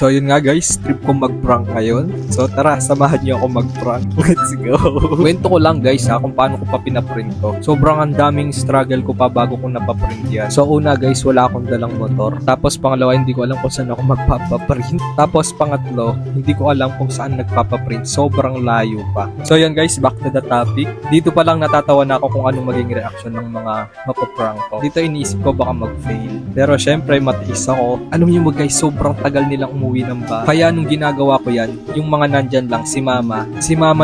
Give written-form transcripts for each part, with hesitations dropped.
So yun nga guys, trip ko mag-prank ngayon. So tara, samahan niyo ako mag-prank. Let's go. Kwento ko lang guys ha, kung paano ko pa pinaprint to. Sobrang ang daming struggle ko pa bago ko napaprint yan. So una guys, wala akong dalang motor. Tapos pangalawa, hindi ko alam kung saan ako magpapaprint. Tapos pangatlo, hindi ko alam kung saan nagpapaprint. Sobrang layo pa. So yun guys, back to the topic. Dito pa lang natatawa na ako kung anong maging reaction ng mga mapaprank ko. Dito iniisip ko baka mag-fail. Pero syempre, matiis ako. Alam niyo mo guys, sobrang tagal nilang umuwi ng bahay. Kaya nung ginagawa ko yan, yung mga nandyan lang, si mama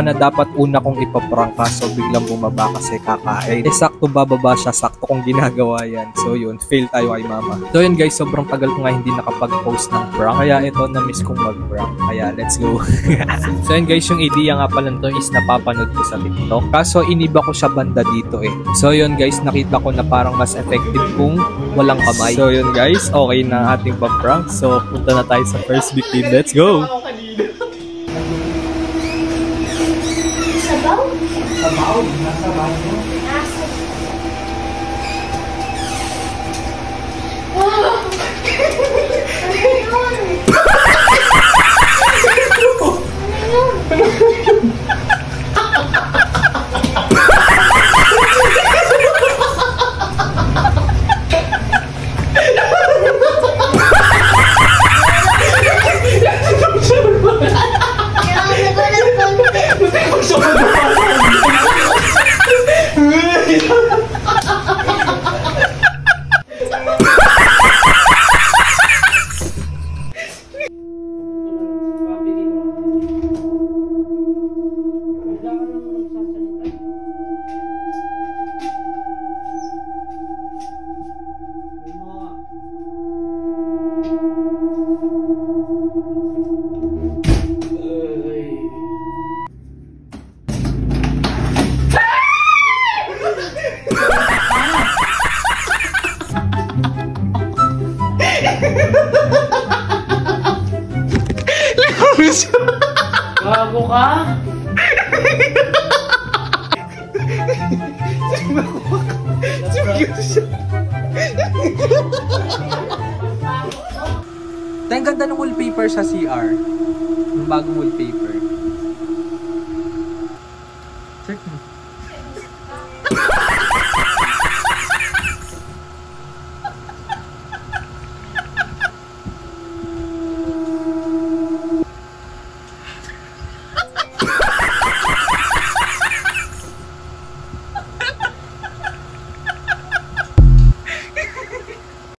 na dapat una kong ipaprank kaso biglang bumaba kasi kakain. Sakto bababa siya, sakto kong ginagawa yan. So yun, fail tayo kay mama. So yun guys, sobrang tagal ko nga hindi nakapag-post ng prank. Kaya ito, na-miss kong mag-prank. Kaya let's go. So yun guys, yung idea nga pala nito is napapanood ko sa TikTok. Kaso iniba ko siya banda dito eh. So yun guys, nakita ko na parang mas effective kung walang kamay. So yun guys, okay na ating pa-prank. So punta na tayo sa first victim. Let's go! Sabaw? Sabaw? Nasa bago? Nasa. Wow! Ano yun? Bago ka? Ang ganda ng wallpaper sa CR. Yung bagong wallpaper.